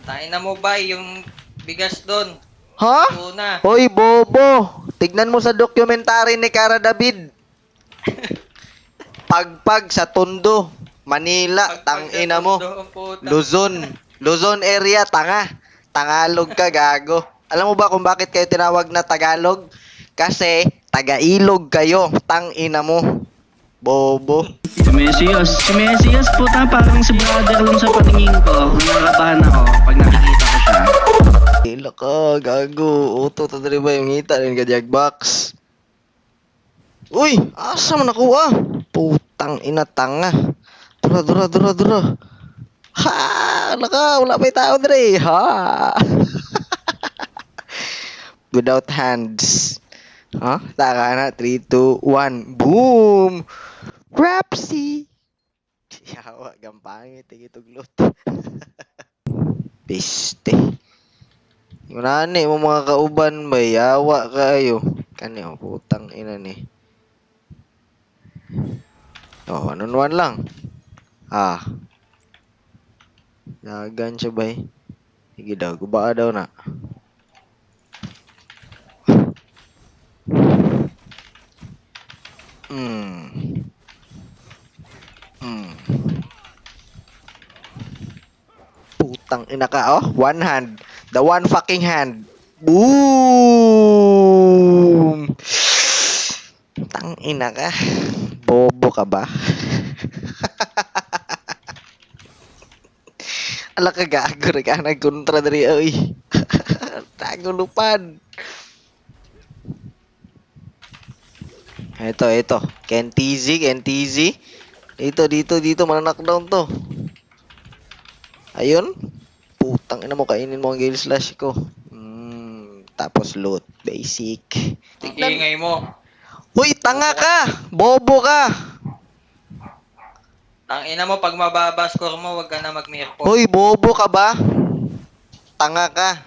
Tain na mo ba yung bigas doon? Ha? Tuna. Hoy, bobo! Tignan mo sa dokumentary ni Cara David. Pagpag sa Tondo, Manila, tangina mo. Pagpagkatundo ang puta. Luzon. Luzon area, tanga. Tagalog ka, gago. Alam mo ba kung bakit kayo tinawag na Tagalog? Kasi taga-ilog kayo, tangina mo. Bobo. Si Mesias puta parang si brother lang sa paningin ko. Nakakabahan ako pag nakikita ko siya. Ila ka, gago. Uto, tadari ba yung ngita rin ka, Jackbox? Uy, asa mo nakuha? Putang ina, tanga. Dura. Ha! Naka, wala pa yung tao dre. Ha! Without hands. Ha? Taka na. 3, 2, 1. Boom! Rapsy! Yawa, gampangit. Tigituglot. Piste. Yung nani mo mga kauban ba? Yawa kayo. Kani, oh, putang ina ni. Oh, 1-on-1 lang. Ah. Dagan siya ba? Sige daw, guba daw na. Putang ina ka, oh. One hand. The one fucking hand. Boom! Tang ina ka. Bobo ka ba? Ala ka gago rin ka nagkontra dari oy. Tago lupad. Ito. Kentizi. Dito, manakdown to. Ayun. Putang ina mo, kainin mo ang gale slash ko. Tapos loot. Basic. Ang ingay mo. Hoy, tanga ka! Bobo ka! Tangina mo, pag mababa score mo, wag ka na mag-mirpot. Hoy, bobo ka ba? Tanga ka.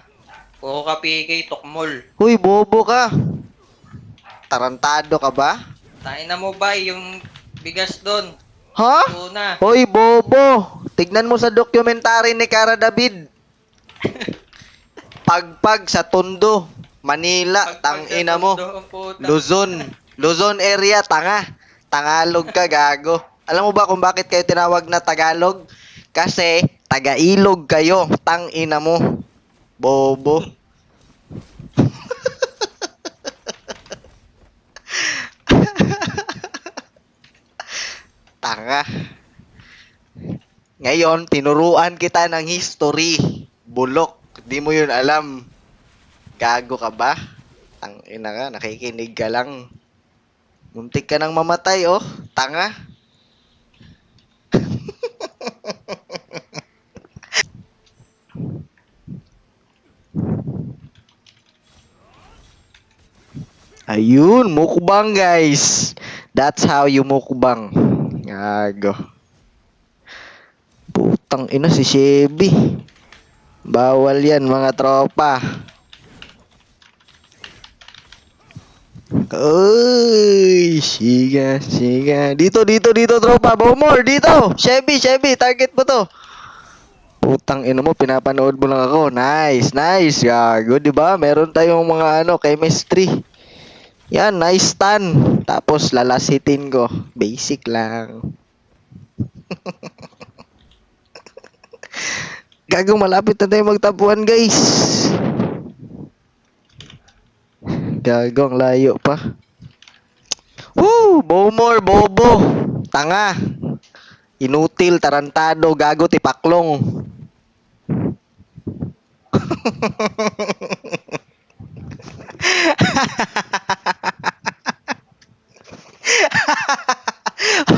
Puro ka PK, tukmol. Hoy, bobo ka. Tarantado ka ba? Tain na mo ba yung bigas doon? Ha? Tuna. Hoy, bobo! Tignan mo sa dokumentary ni Cara David. Pagpag sa Tondo, Manila, tangina mo. Pagpagkatundo ang puta. Luzon area, tanga. Tagalog ka, gago. Alam mo ba kung bakit kayo tinawag na Tagalog? Kasi taga-ilog kayo, tangina mo. Bobo. Tanga. Ngayon, tinuruan kita ng history. Bulok. Di mo yun alam. Gago ka ba? Tangina ka, nakikinig ka lang. Muntik ka nang mamatay, oh. Tanga. Ayun, mukbang guys. That's how you mukbang. Gago. Putang ina si Chevy. Bawal yan mga tropa. Uy, siga. Dito tropa. Bomor, dito. Chevy, target mo to. Putang ina mo, pinapanood mo lang ako. Nice. Gago, di ba? Meron tayong mga chemistry. Yan, nice stun. Tapos lalasitin ko. Basic lang. Gago, malapit na tayo magtapuan, guys. Gago, ang layo pa. Woo! Bomor, bobo. Tanga. Inutil, tarantado, gago, tipaklong.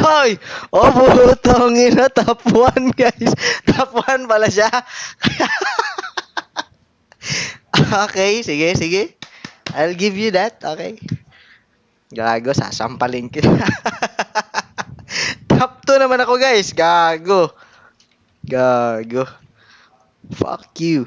Hoy! Oh, putong ina, top 1, guys. Top 1 pala siya. Okay, sige. I'll give you that, okay. Gago, sasampalin kita. Top 2 naman ako, guys. Gago. Fuck you.